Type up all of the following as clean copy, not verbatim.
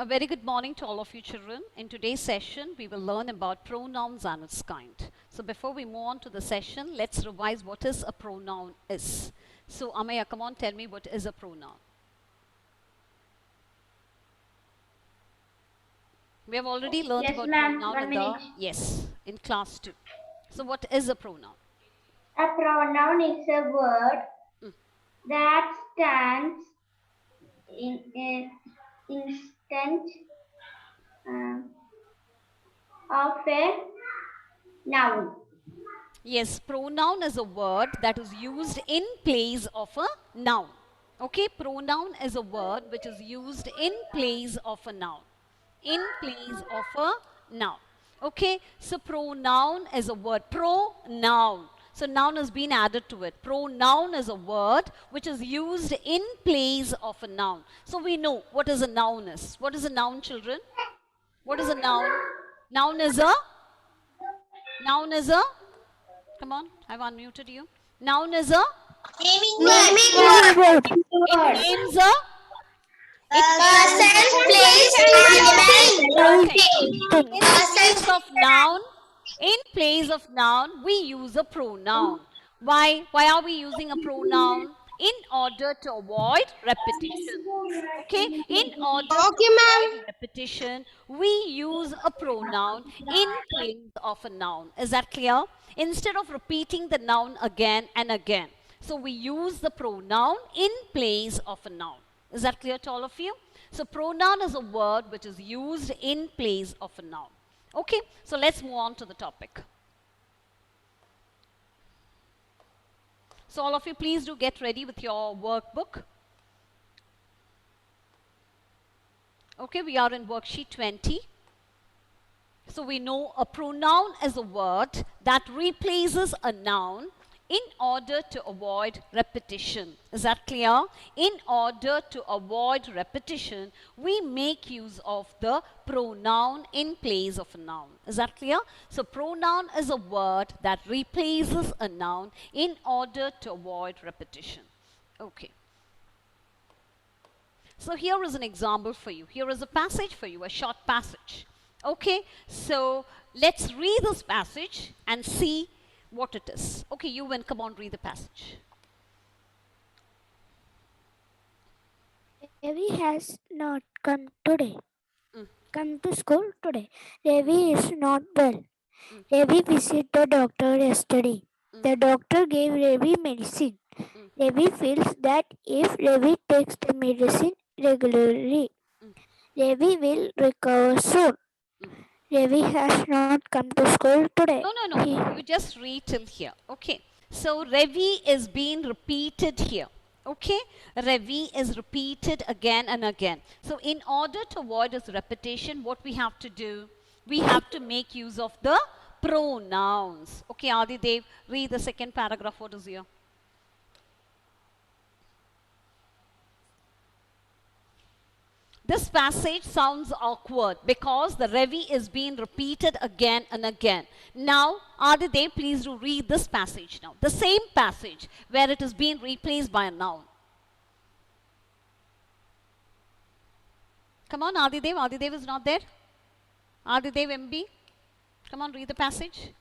A very good morning to all of you children. In today's session, we will learn about pronouns and its kind. So before we move on to the session, let's revise what is a pronoun is. So Amaya, come on, tell me what is a pronoun. We have already learned about pronoun in class 2. So what is a pronoun? A pronoun is a word that stands in an instant of a noun. Yes, pronoun is a word that is used in place of a noun. Okay, pronoun is a word which is used in place of a noun. In place of a noun. Okay, so pronoun is a word. Pronoun. So noun has been added to it. Pronoun is a word which is used in place of a noun. So we know what is a noun is. What is a noun, children? What is a noun? Noun is a? Come on, I've unmuted you. Noun is a? Naming word. It names a? Person, place, animal, thing. In place of noun, we use a pronoun. Why? Why are we using a pronoun? In order to avoid repetition. Okay? In order to avoid repetition, we use a pronoun in place of a noun. Is that clear? Instead of repeating the noun again and again. So we use the pronoun in place of a noun. Is that clear to all of you? So pronoun is a word which is used in place of a noun. Okay, so let's move on to the topic. So all of you please do get ready with your workbook. Okay, we are in worksheet 20. So we know a pronoun is a word that replaces a noun in order to avoid repetition. Is that clear? In order to avoid repetition, we make use of the pronoun in place of a noun. Is that clear? So pronoun is a word that replaces a noun in order to avoid repetition. Okay. So here is an example for you. Here is a passage for you, a short passage. Okay, so let's read this passage and see what it is. Okay, you win. Come on, read the passage. Ravi has not come today. Come to school today. Ravi is not well. Ravi visited the doctor yesterday. The doctor gave Ravi medicine. Ravi feels that if Ravi takes the medicine regularly, Ravi will recover soon. Ravi has not come to school today. No. You just read till here. Okay. So Ravi is being repeated here. Okay. Ravi is repeated again and again. So in order to avoid this repetition, what we have to do? We have to make use of the pronouns. Okay, Adidev, read the second paragraph. What is here? This passage sounds awkward because the Ravi is being repeated again and again. Now, Adidev, please do read this passage now. The same passage where it is being replaced by a noun. Come on, Adidev. Adidev is not there. Adidev MB. Come on, read the passage.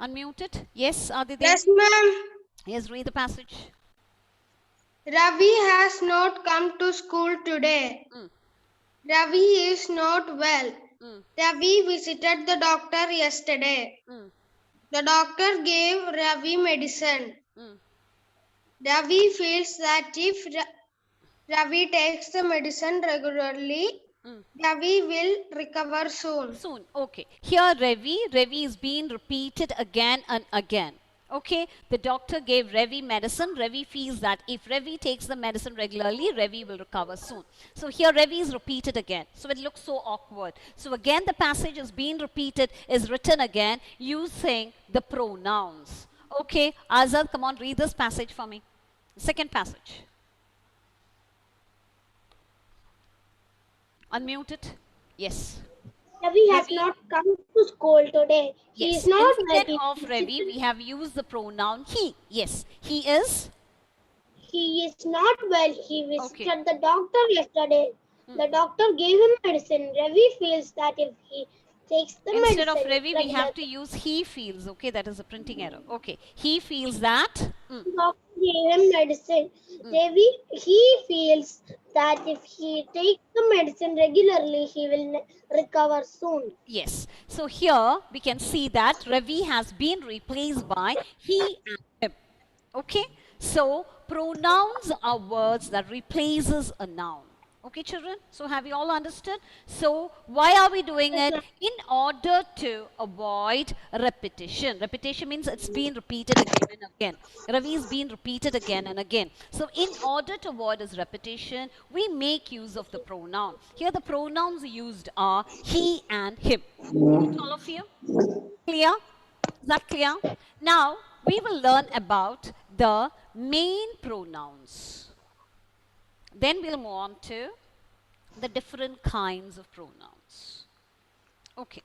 Unmute it. Yes, Adidev. Yes, ma'am. Yes, read the passage. Ravi has not come to school today. Ravi is not well. Ravi visited the doctor yesterday. The doctor gave Ravi medicine. Ravi feels that if Ravi takes the medicine regularly, Ravi will recover soon. Okay. Here Ravi is being repeated again and again. Okay, the doctor gave Ravi medicine. Ravi feels that if Ravi takes the medicine regularly, Ravi will recover soon. So here Ravi is repeated again. So it looks so awkward. So again the passage is being repeated, is written again using the pronouns. Okay, Azad, come on, read this passage for me. Second passage. Unmute it. Yes. Ravi has not come to school today. He Yes. is not Instead well. of Ravi, we have used the pronoun he. Yes. He is? He is not well. He visited the doctor yesterday. The doctor gave him medicine. Ravi feels that if he takes the Instead of medicine Ravi, we have to regularly, use he feels. Okay, that is a printing error. Okay, he feels that. the doctor gave him medicine. Ravi, he feels that if he takes the medicine regularly, he will recover soon. Yes. So here we can see that Ravi has been replaced by he and him. Okay. So pronouns are words that replaces a noun. Okay, children? So have you all understood? So why are we doing it? In order to avoid repetition. Repetition means it's been repeated again and again. Ravi is being repeated again and again. So in order to avoid this repetition, we make use of the pronoun. Here the pronouns used are he and him. All of you? Clear? Is that clear? Now we will learn about the main pronouns. Then we'll move on to the different kinds of pronouns. Okay.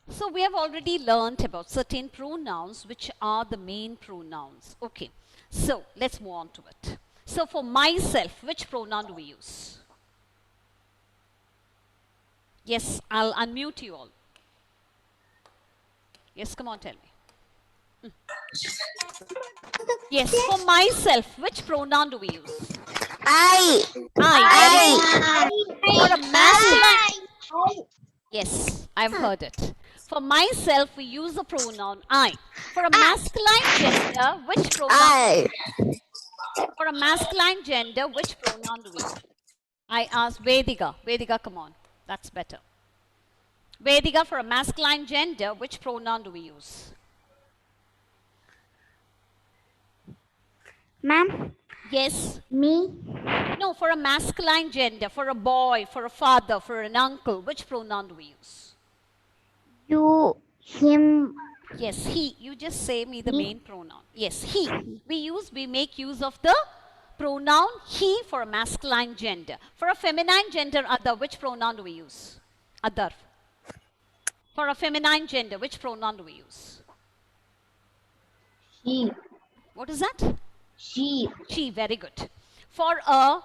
So we have already learned about certain pronouns which are the main pronouns. Okay. So let's move on to it. So for myself, which pronoun do we use? Yes, I'll unmute you all. Yes, come on, tell me. Yes, for myself, which pronoun do we use? I. I. For a masculine. Yes, I've heard it. For myself, we use the pronoun I. For a masculine gender, which pronoun? I. For a masculine gender, which pronoun do we use? I asked Vedika. Vedika, come on. That's better. Vedika, for a masculine gender, which pronoun do we use? Ma'am. Yes. Me. No, for a masculine gender, for a boy, for a father, for an uncle, which pronoun do we use? You. Him. Yes, he. You just say me the main pronoun. Yes, he. We make use of the pronoun he for a masculine gender. For a feminine gender, other, which pronoun do we use? Other. For a feminine gender, which pronoun do we use? She. What is that? She. She, very good. For a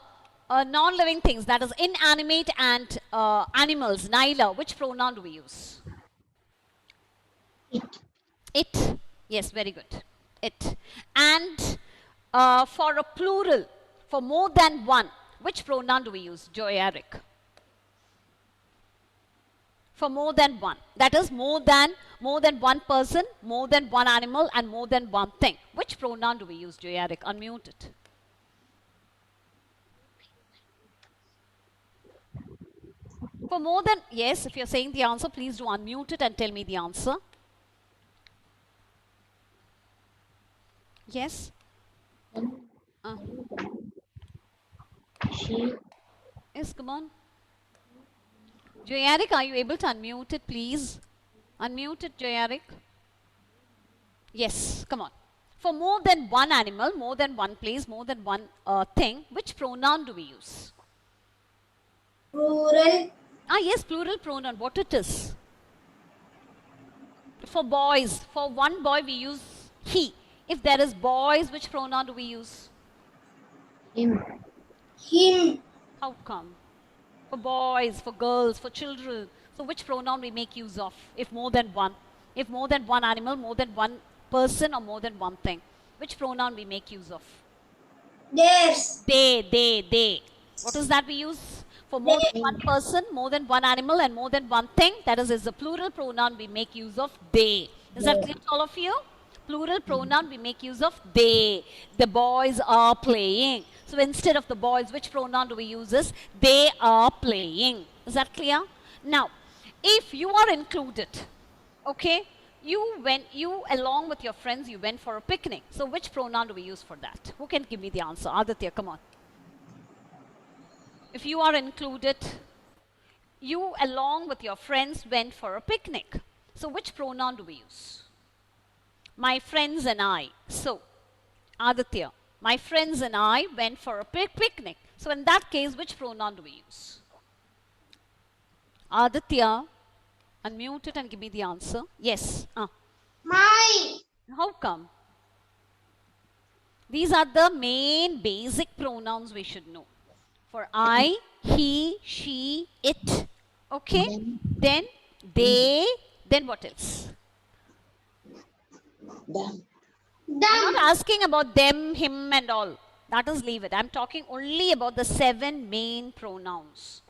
non-living things, that is inanimate and animals, Naila, which pronoun do we use? It. Yes, very good. It. And for a plural, for more than one, which pronoun do we use? Joyaric. For more than one. That is more than one person, more than one animal, and more than one thing. Which pronoun do we use, Joyaric? Unmute it. For more than, yes, if you're saying the answer, please do unmute it and tell me the answer. Yes? She. Yes, come on. Joyaric, are you able to unmute it, please? Unmute it, Joyaric. Yes, come on. For more than one animal, more than one place, more than one thing, which pronoun do we use? Plural. Ah, yes, plural pronoun. What it is? For boys, for one boy, we use he. If there is boys, which pronoun do we use? Him. Him. How come? For boys, for girls, for children. So which pronoun we make use of if more than one? If more than one animal, more than one person, or more than one thing? Which pronoun we make use of? Theirs. They. What is that we use? For more than one person, more than one animal, and more than one thing, that is a plural pronoun, we make use of they. Is that clear to all of you? Plural pronoun, we make use of they. The boys are playing. So instead of the boys, which pronoun do we use? Is they are playing. Is that clear? Now, if you are included, okay, you along with your friends, you went for a picnic. So which pronoun do we use for that? Who can give me the answer? Aditya, come on. If you are included, you along with your friends went for a picnic. So which pronoun do we use? My friends and I. So, Aditya, my friends and I went for a picnic. So in that case, which pronoun do we use? Aditya, unmute it and give me the answer. Yes. My. How come? These are the main basic pronouns we should know. For I, he, she, it. Okay? Then they, then what else? I'm not Them. asking about them, him, and all. That is, leave it. I'm talking only about the 7 main pronouns.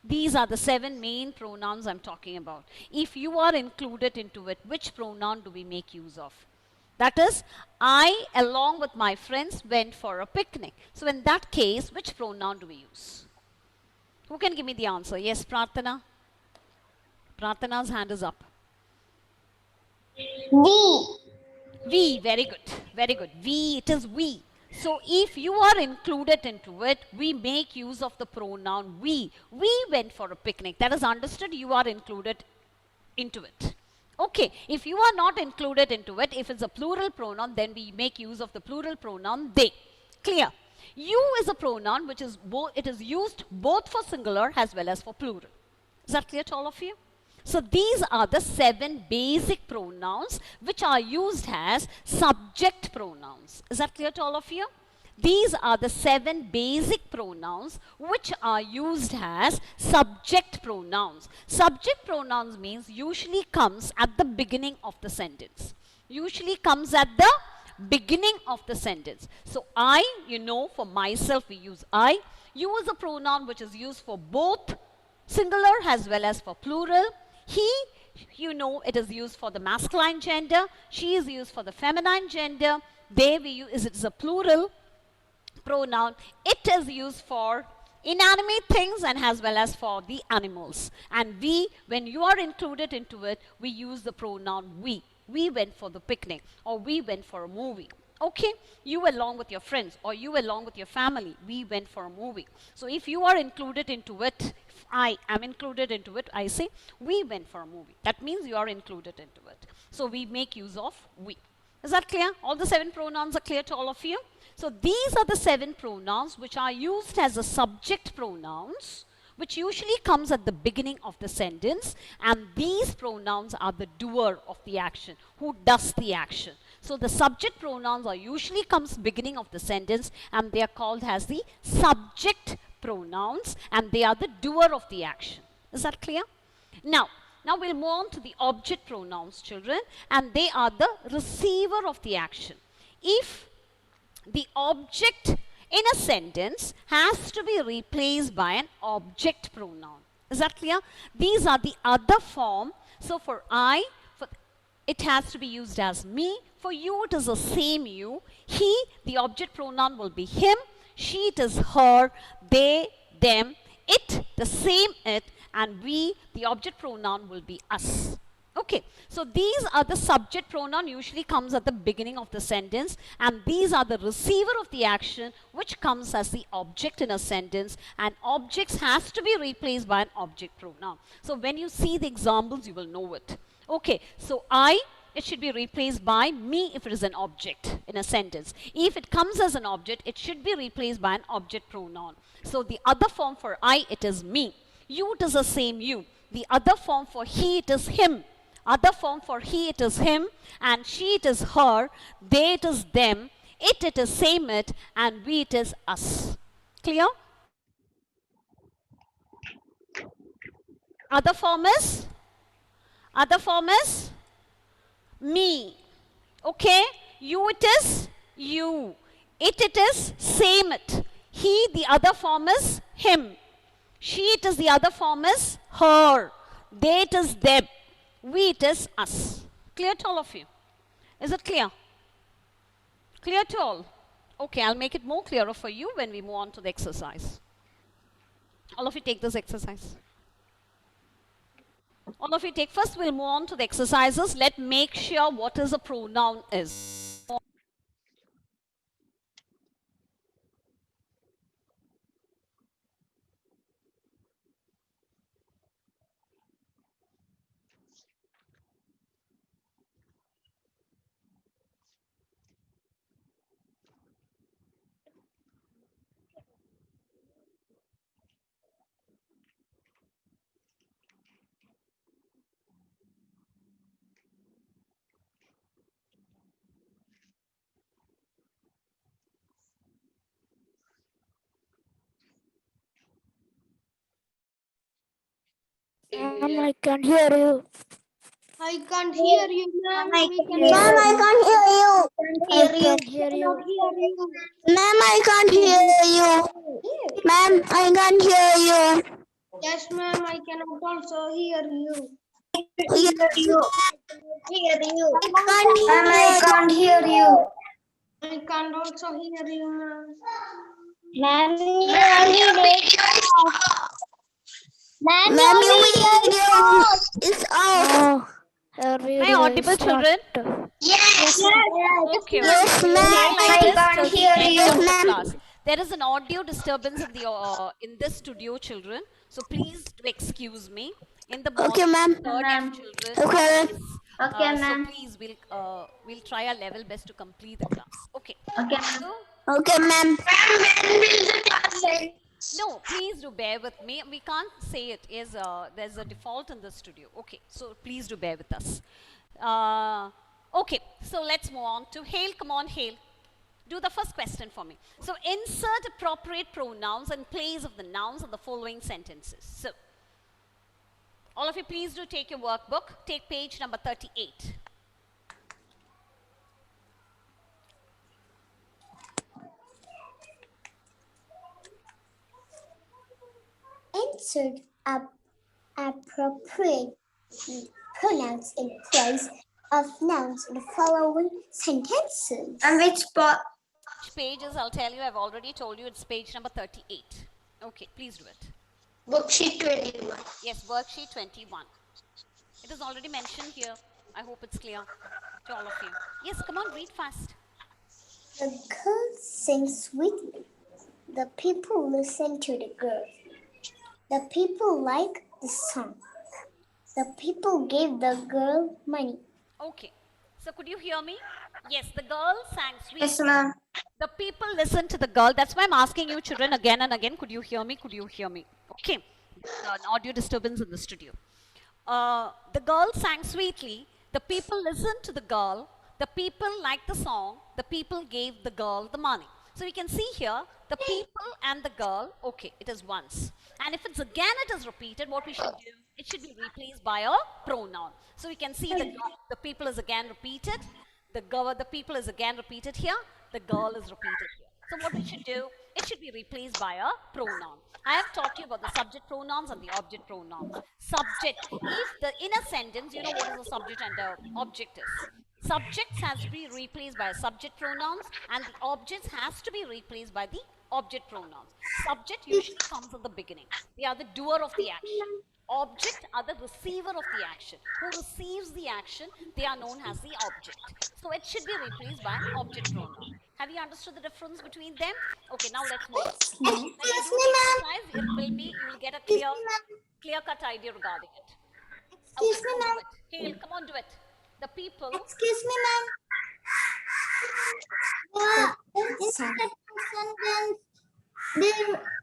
These are the 7 main pronouns I'm talking about. If you are included into it, which pronoun do we make use of? That is, I, along with my friends, went for a picnic. So, in that case, which pronoun do we use? Who can give me the answer? Yes, Pratana. Pratana's hand is up. We. We, very good, very good. We, it is we. So if you are included into it, we make use of the pronoun we. We went for a picnic. That is understood, you are included into it. Okay, if you are not included into it, if it's a plural pronoun, then we make use of the plural pronoun they. Clear? You is a pronoun which is it is used both for singular as well as for plural. Is that clear to all of you? So these are the 7 basic pronouns which are used as subject pronouns. Is that clear to all of you? These are the 7 basic pronouns which are used as subject pronouns. Subject pronouns means usually comes at the beginning of the sentence. Usually comes at the beginning of the sentence. So I, for myself we use I. You is a pronoun which is used for both singular as well as for plural. He, it is used for the masculine gender. She is used for the feminine gender. They, we use, it is a plural pronoun. It is used for inanimate things and as well as for the animals. And we, when you are included into it, we use the pronoun we. We went for the picnic, or we went for a movie. Okay, you along with your friends, or you along with your family, we went for a movie. So if you are included into it, if I am included into it, I say we went for a movie. That means you are included into it. So we make use of we. Is that clear? All the 7 pronouns are clear to all of you? So these are the 7 pronouns which are used as a subject pronouns, which usually comes at the beginning of the sentence, and these pronouns are the doer of the action, who does the action. So the subject pronouns are usually comes beginning of the sentence, and they are called as the subject pronouns, and they are the doer of the action. Is that clear? Now we'll move on to the object pronouns, children, and they are the receiver of the action. If the object in a sentence has to be replaced by an object pronoun. Is that clear? These are the other form. So for I, it has to be used as me. For you, it is the same you. He, the object pronoun will be him. She, it is her. They, them. It, the same it. And we, the object pronoun will be us. Okay, so these are the subject pronoun, usually comes at the beginning of the sentence, and these are the receiver of the action which comes as the object in a sentence, and objects has to be replaced by an object pronoun. So when you see the examples, you will know it. Okay, so I, it should be replaced by me if it is an object in a sentence. If it comes as an object, it should be replaced by an object pronoun. So the other form for I, it is me. You, it is the same you. The other form for he, it is him. Other form for he, it is him, and she, it is her, they, it is them, it is same it, and we, it is us. Clear? Other form is me. Okay? You, it is you. It is same it. He, the other form is him. She, it is the other form is her. They, it is them. We, it is us. Clear to all of you? Is it clear? Clear to all? Okay, I'll make it more clearer for you when we move on to the exercise. All of you take this exercise. All of you take, first we'll move on to the exercises. Let's make sure what is a pronoun is. Ma'am, I can hear you. I can't hear you, ma'am. I We can cannot hear you. I can hear you. cannot hear you. Ma'am, I can't hear you. Ma'am, I can't hear you. Yes, ma'am. I cannot also hear you. Yes, Hear you. I can't Ma'am, hear I you. can't hear you. I can't also hear you, ma'am. Ma'am, your video is off. Ma'am, Ma'am, your your video is video off. is off. Her Am I video audible, is not. children? Yes. Okay, Yes, okay. ma'am. Stay like I this can't till the hear end you. of the Yes, ma'am. class. There is an audio disturbance in this studio, children. So please do excuse me. In the Okay, morning, ma'am. third F Ma'am. children. Okay. Yes. Okay, So ma'am. please, we'll try our level best to complete the class. Okay. Okay, ma'am. So Okay, ma'am. no, please do bear with me. We can't say it is there's a default in the studio. Okay, so please do bear with us. Okay, so let's move on to Hale. Come on, Hale. Do the first question for me. So insert appropriate pronouns in place of the nouns of the following sentences. So all of you, please do take your workbook. Take page number 38. Insert appropriate pronouns in place of nouns in the following sentences. And which part? Which pages? I'll tell you. I've already told you. It's page number 38. Okay, please do it. Worksheet 21. Yes, worksheet 21. It is already mentioned here. I hope it's clear to all of you. Yes, come on, read fast. The girl sings sweetly. The people listen to the girl. The people like the song. The people gave the girl money. Okay. So could you hear me? Yes, the girl sang sweetly. Yes, ma'am. The people listened to the girl. That's why I'm asking you children again and again. Could you hear me? Could you hear me? Okay. An audio disturbance in the studio. The girl sang sweetly. The people listened to the girl. The people liked the song. The people gave the girl the money. So we can see here the people and the girl. Okay, it is once. And if it's again it is repeated, what we should do? It should be replaced by a pronoun. So we can see the people is again repeated. The people is again repeated here. The girl is repeated here. So what we should do? It should be replaced by a pronoun. I have taught you about the subject pronouns and the object pronouns. Subject. In a sentence, you know what is a subject and the object is. Subjects has to be replaced by subject pronouns and the objects has to be replaced by the object pronouns. Subject usually comes at the beginning. They are the doer of the action. Object are the receiver of the action. Who receives the action, they are known as the object. So it should be replaced by an object pronoun. Have you understood the difference between them? Okay, now let's move on. When you do the exercise, you will get a clear-cut idea regarding it. Okay, Excuse me, come on, ma'am. do it. Hale, come on, do it. The people. Excuse me, ma'am. In that sentence,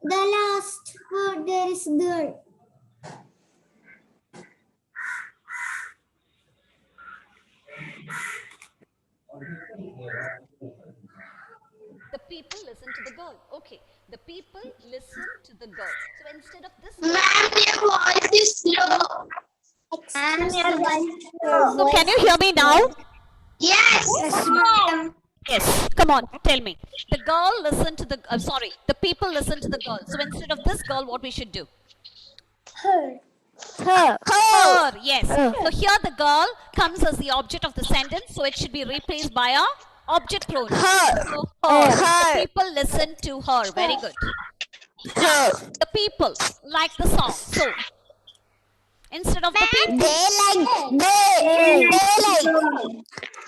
the last word there is girl. The people listen to the girl. Okay, the people listen to the girl. So instead of this, Ma'am, your voice is low. Ma'am, your so can you hear me now? Yes. Yes, ma'am. Yes. Come on, tell me. The girl listened to the. Sorry, the people listen to the girl. So instead of this girl, what we should do? Her. Her. Yes. So here the girl comes as the object of the sentence. So it should be replaced by a object pronoun. So her. The people listen to her. Very good. Now, the people like the song. So instead of the people, They like.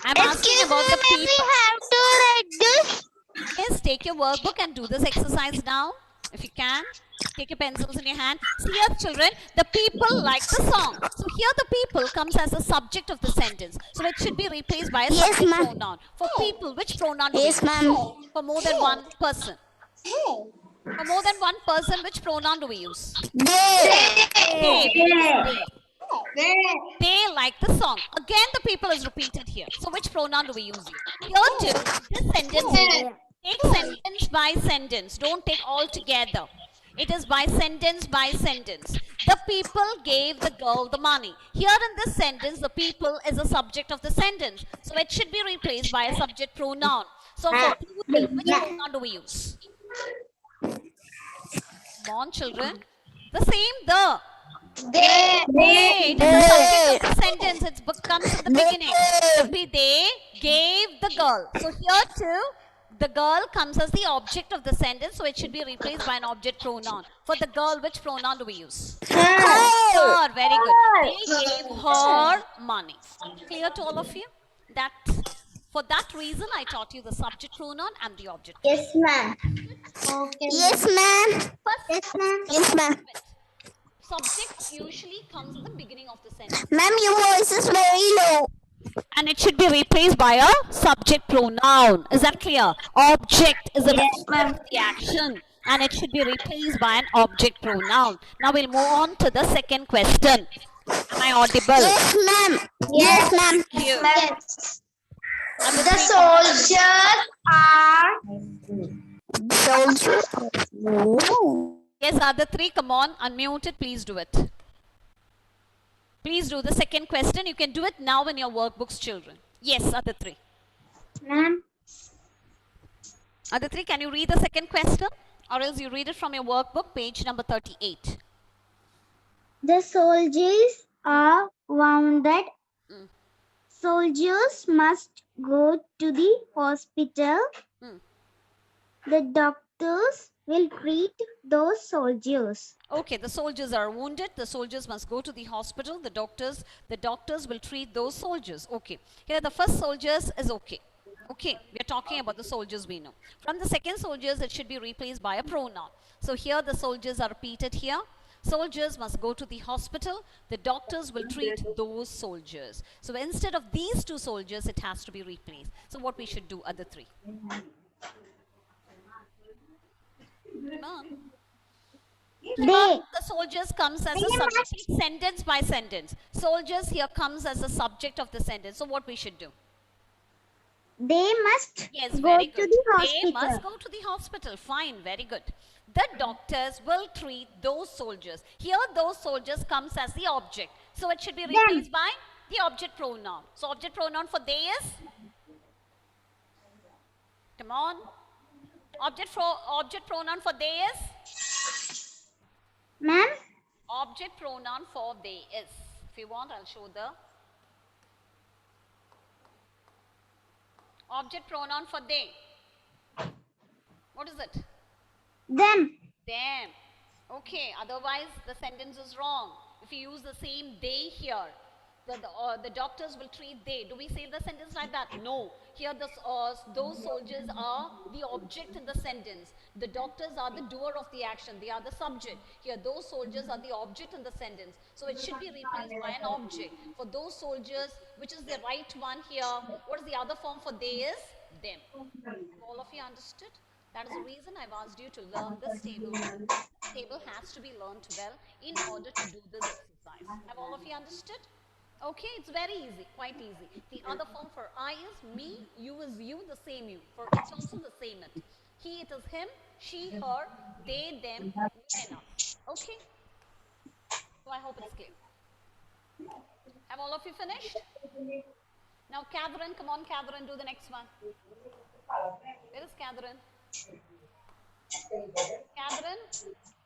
I'm asking about the people. have to write this. Yes, take your workbook and do this exercise now. If you can, take your pencils in your hand. See here, children, the people like the song. So here the people comes as the subject of the sentence. So it should be replaced by a Yes, subject ma'am. pronoun. For people, which pronoun do we Yes, use? ma'am. For more than one person. For more than one person, which pronoun do we use? They. They like the song. Again, the people is repeated here. So which pronoun do we use here? Here too, this sentence, take sentence by sentence. Don't take all together. It is by sentence by sentence. The people gave the girl the money. Here in this sentence, the people is a subject of the sentence. So it should be replaced by a subject pronoun. So for plural, which pronoun do we use? Come on, children. The same, the. They. It is the subject of the sentence. It comes in the beginning. They gave the girl. So here too, the girl comes as the object of the sentence. So it should be replaced by an object pronoun. For the girl, which pronoun do we use? Her. Very good. They gave her money. Clear to all of you? That for that reason, I taught you the subject pronoun and the object. Yes, ma'am. Okay. Yes, ma'am. First, Yes, ma'am. Yes, ma'am. subject usually comes at the beginning of the sentence. Ma'am, your voice is very low. And it should be replaced by a subject pronoun. Is that clear? Object is a result of the action. And it should be replaced by an object pronoun. Now we'll move on to the second question. Am I audible? Yes, ma'am. Yes, ma'am. You. Yes. And The soldiers are. Soldier. Yes, other three, come on, unmute it, please do it. Please do the second question. You can do it now in your workbooks, children. Yes, other three. Ma'am. Other three, can you read the second question? Or else you read it from your workbook, page number 38. The soldiers are wounded. Soldiers must go to the hospital. The doctors will treat those soldiers. Okay, the soldiers are wounded. The soldiers must go to the hospital. The doctors will treat those soldiers. Okay. Here the first soldiers is okay. Okay, we are talking about the soldiers we know. From the second soldiers, it should be replaced by a pronoun. So here the soldiers are repeated here. Soldiers must go to the hospital. The doctors will treat those soldiers. So instead of these two soldiers, it has to be replaced. So what we should do, other three? Come on. The soldiers comes as a subject, sentence by sentence. Soldiers here comes as a subject of the sentence. So what we should do? They must Yes, go very to good. the They hospital. must go to the hospital. Fine, very good. The doctors will treat those soldiers. Here, those soldiers comes as the object. So it should be replaced by the object pronoun. So object pronoun for they is? Come on. Object pronoun for they is? Ma'am? Object pronoun for they is. If you want, I'll show the object pronoun for they. What is it? Them. Them. Okay, otherwise the sentence is wrong. If you use the same they here, the doctors will treat they. Do we say the sentence like that? No. Here those soldiers are the object in the sentence. The doctors are the doer of the action. They are the subject. Here those soldiers are the object in the sentence. So it should be replaced by an object. For those soldiers, which is the right one here, what is the other form for they is? Them. Have all of you understood? That is the reason I've asked you to learn this table. This table has to be learned well in order to do this exercise. Have all of you understood? Okay, it's very easy, quite easy. The other form for I is me, you is you, the same you. For it's also the same it. He, it is him, she, her, they, them, we and us. Okay? So I hope it's clear. Have all of you finished? Now Catherine, come on Catherine, do the next one. Where is Catherine? Catherine?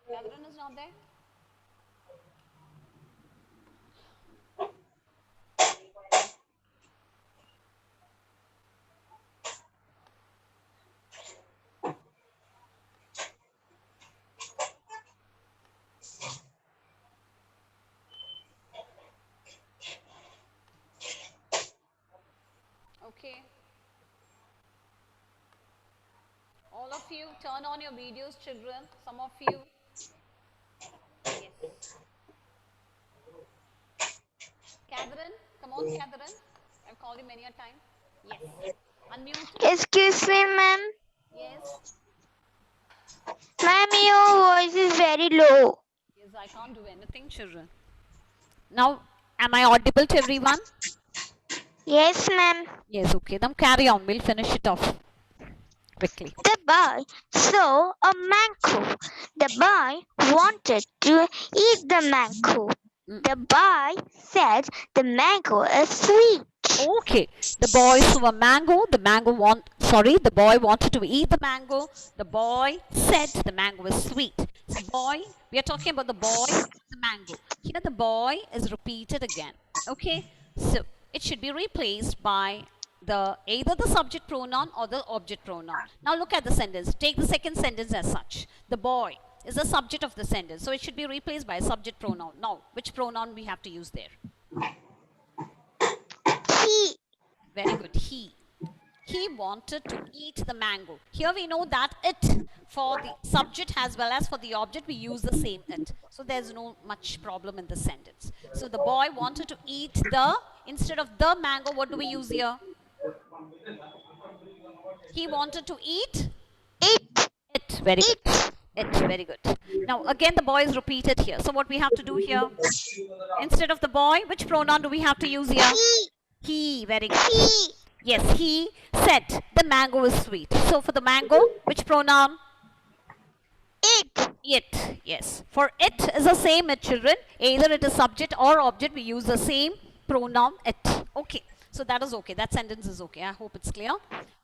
Catherine is not there? Okay. All of you, turn on your videos, children. Some of you. Yes. Catherine, come on, Catherine. I've called you many a time. Yes. Unmute. Excuse me, ma'am. Yes. Ma'am, your voice is very low. Yes, I can't do anything, children. Now, am I audible to everyone? Yes, ma'am. Yes, okay. Then carry on. We'll finish it off. quickly. The boy saw a mango. The boy wanted to eat the mango. The boy said the mango is sweet. Okay, the boy saw a mango. The boy wanted to eat the mango. The boy said the mango is sweet. So boy, we are talking about the boy, the mango. Here the boy is repeated again. Okay, so it should be replaced by the either the subject pronoun or the object pronoun. Now look at the sentence. Take the second sentence as such. The boy is the subject of the sentence, so it should be replaced by a subject pronoun. Now, which pronoun we have to use there? He. Very good. He wanted to eat the mango. Here we know that it, for the subject as well as for the object, we use the same it. So there's no much problem in the sentence. So the boy wanted to eat the, instead of the mango, what do we use here? He wanted to eat it. Very good. It. Very good. Now again the boy is repeated here. So what we have to do here? Instead of the boy, which pronoun do we have to use here? He. Very good. He. Yes, he said the mango is sweet. So for the mango, which pronoun? It. It. Yes. For it is the same as children. Either it is subject or object. We use the same pronoun it. Okay. So that is okay. That sentence is okay. I hope it's clear.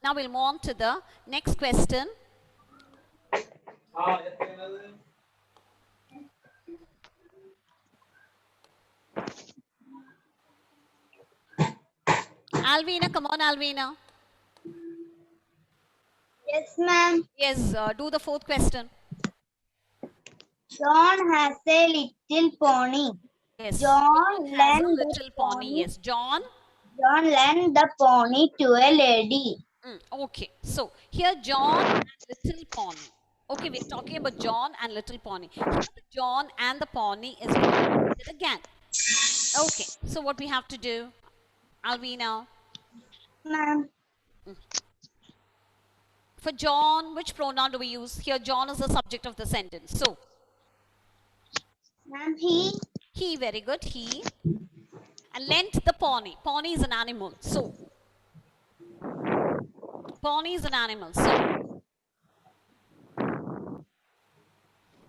Now we'll move on to the next question. Alvina, come on, Alvina. Yes, ma'am. Yes, do the fourth question. John has a little pony. Yes. John Has a lent the little pony. Yes, John. John lent the pony to a lady. Okay, so here John and little pony. Okay, we're talking about John and little pony. Here the John and the pony is repeated again. Okay, so what we have to do, Alvina? Ma'am. For John, which pronoun do we use? Here John is the subject of the sentence. So, Ma'am, he. he, very good, he. And lent the pony. Pony is an animal. So, pony is an animal. So,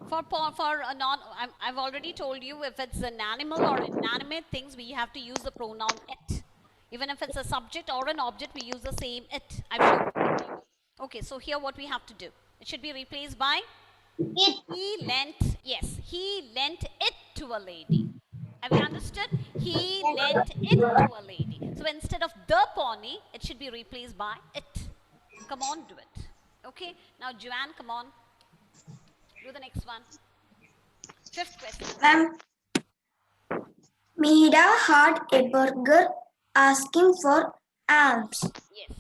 for a non, I've already told you if it's an animal or inanimate things, we have to use the pronoun it. Even if it's a subject or an object, we use the same it. I've shown you. Okay, so here what we have to do? It should be replaced by It. he lent, yes, he lent it to a lady. Have you understood? He lent it to a lady. So instead of the pony, it should be replaced by it. Come on, do it. Okay, now Joanne, come on. Do the next one. Fifth question. Ma'am. Mira had a burger asking for alms. Yes.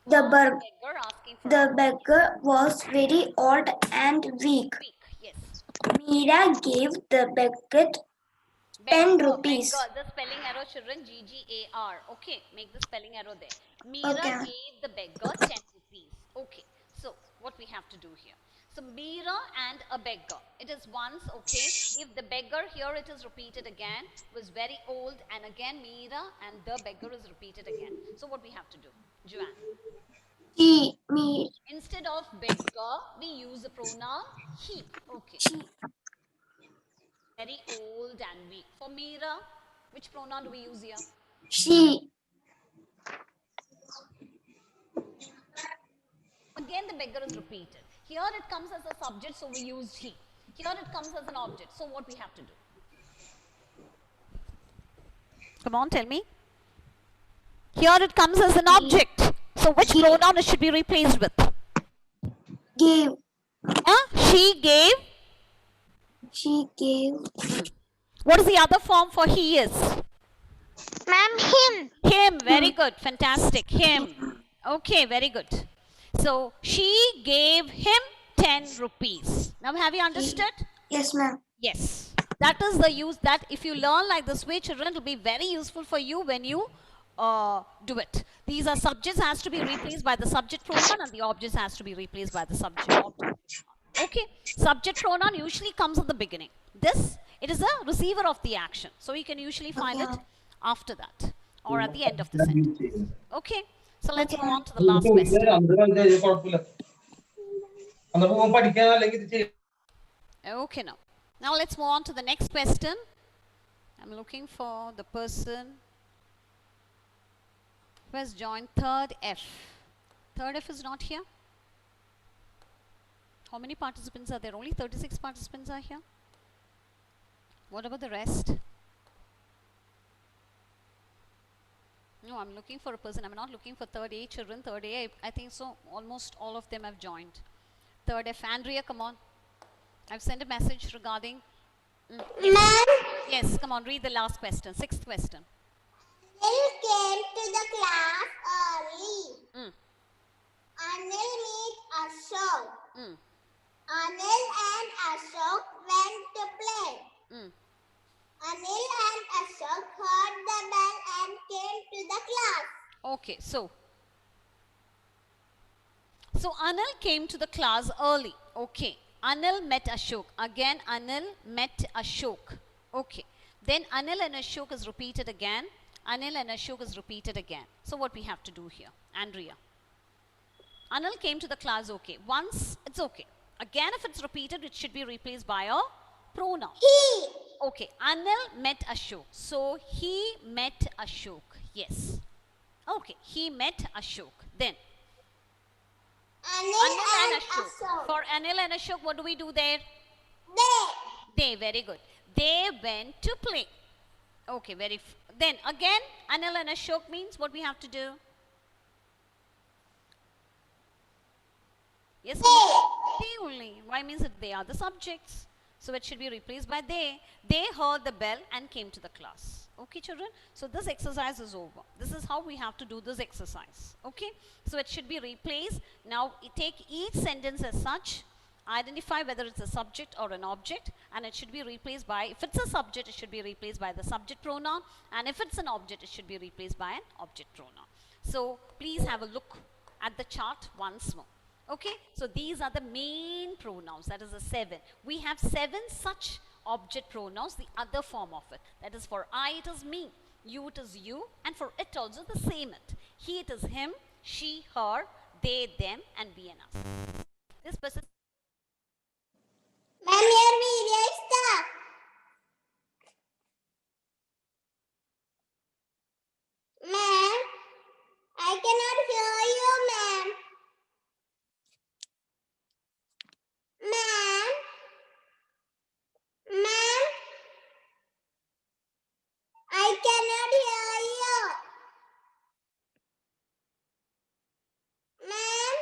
The beggar asking for The beggar was very old and weak. yes. Mira gave the beggar 10 rupees. Beggar, the spelling arrow, children, G-G-A-R. Okay, make the spelling arrow there. Mira gave the beggar 10 rupees. Okay, so what we have to do here? So Mira and a beggar. It is once, okay. If the beggar, here it is repeated again, was very old, and again Mira and the beggar is repeated again. So what we have to do? Joanne. He, me. Instead of beggar, we use the pronoun he. Okay. Very old and weak. For Mira, which pronoun do we use here? She. Again, the beggar is repeated. Here it comes as a subject, so we use he. Here it comes as an object. So what we have to do? Come on, tell me. Here it comes as an object. So which pronoun it should be replaced with? Gave. She gave. She gave. What is the other form for he is? Ma'am, him. Him. Very good. Fantastic. Him. Okay, very good. So she gave him 10 rupees. Now have you understood? Yes, ma'am. Yes. That is the use that if you learn like this way, children, it will be very useful for you when you do it. These are subjects has to be replaced by the subject pronoun and the objects has to be replaced by the subject object. Okay. Subject pronoun usually comes at the beginning. This, it is a receiver of the action. So you can usually find it after that or at the end of the sentence. Okay. So let's move on to the last question. Okay, now let's move on to the next question. I'm looking for the person who has joined third F. Third F is not here. How many participants are there? Only 36 participants are here. What about the rest? No, I'm looking for a person. I'm not looking for third A children. Third A, I think so. Almost all of them have joined. Third F, Andrea, come on. I've sent a message regarding. Yes. Ma'am, Yes, come on. Read the last question. Sixth question. Anil came to the class early. Mm. Anil meet Ashok. Mm. Anil and Ashok went to play. Mm. Anil and Ashok heard the bell and came to the class. Okay, so Anil came to the class early. Okay. Anil met Ashok. Again, Anil met Ashok. Okay. Then Anil and Ashok is repeated again. Anil and Ashok is repeated again. So what we have to do here? Andrea. Anil came to the class, okay. Once, it's okay. Again, if it's repeated, it should be replaced by a pronoun. He. Okay. Anil met Ashok. So he met Ashok. Yes. Okay. He met Ashok. Then Anil and Ashok. Ashok. For Anil and Ashok, what do we do there? They. Very good. They went to play. Okay, then again, Anil and Ashok means what we have to do? Yes, they only. Why means that they are the subjects. So it should be replaced by they. They heard the bell and came to the class. Okay, children? So this exercise is over. This is how we have to do this exercise. Okay? So it should be replaced. Now, take each sentence as such. Identify whether it's a subject or an object, and it should be replaced by, if it's a subject, it should be replaced by the subject pronoun, and if it's an object, it should be replaced by an object pronoun. So please have a look at the chart once more. Okay, so these are the main pronouns, that is the 7. We have 7 such object pronouns, the other form of it. That is, for I it is me, you it is you, and for it also the same it. He it is him, she, her, they, them, and we and us. This person. Ma'am, your video is stuck. Ma'am, I cannot hear you, ma'am. Ma'am, ma'am, I cannot hear you. Ma'am,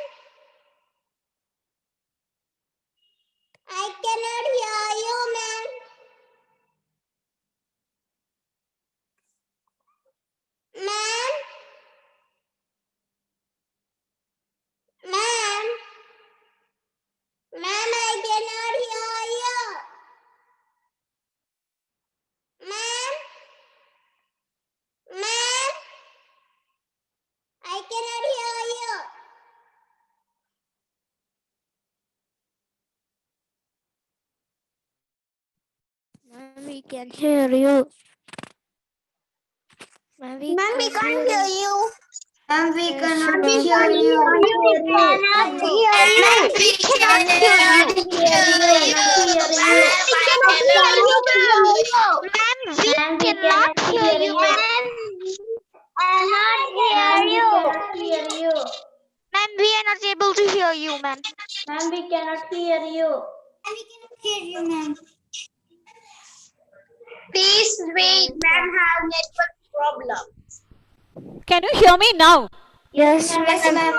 I cannot hear you, ma'am. Ma'am, ma'am, ma'am, I cannot hear you. Ma'am, ma'am, I cannot hear you. Ma'am, we can hear you. Ma'am, we can't hear you. Ma'am, we Yes, cannot ma'am. hear you. We cannot hear you. We cannot hear you. We cannot hear you. Ma'am, we cannot hear you. Ma'am, we are not able to hear you, ma'am. Ma'am, we cannot hear you. And we cannot hear you, ma'am. Please wait. Ma'am have network problem. Can you hear me now? Yes, Yes, ma'am. ma'am.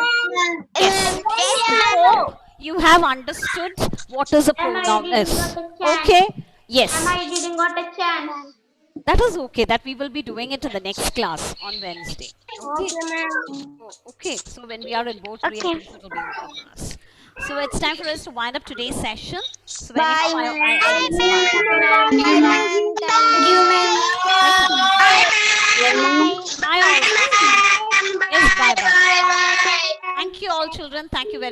Yes. Yes, So you have understood what is a pronoun is. Okay? Yes. I didn't got a chance. That is okay. That we will be doing it in the next class on Wednesday. Okay. Okay, ma'am. Okay. So when we are in board 3, it will be open for us. So it's time for us to wind up today's session. So anyhow, I Thank you, ma'am. I all. Yes, bye bye. Thank you all children. Thank you very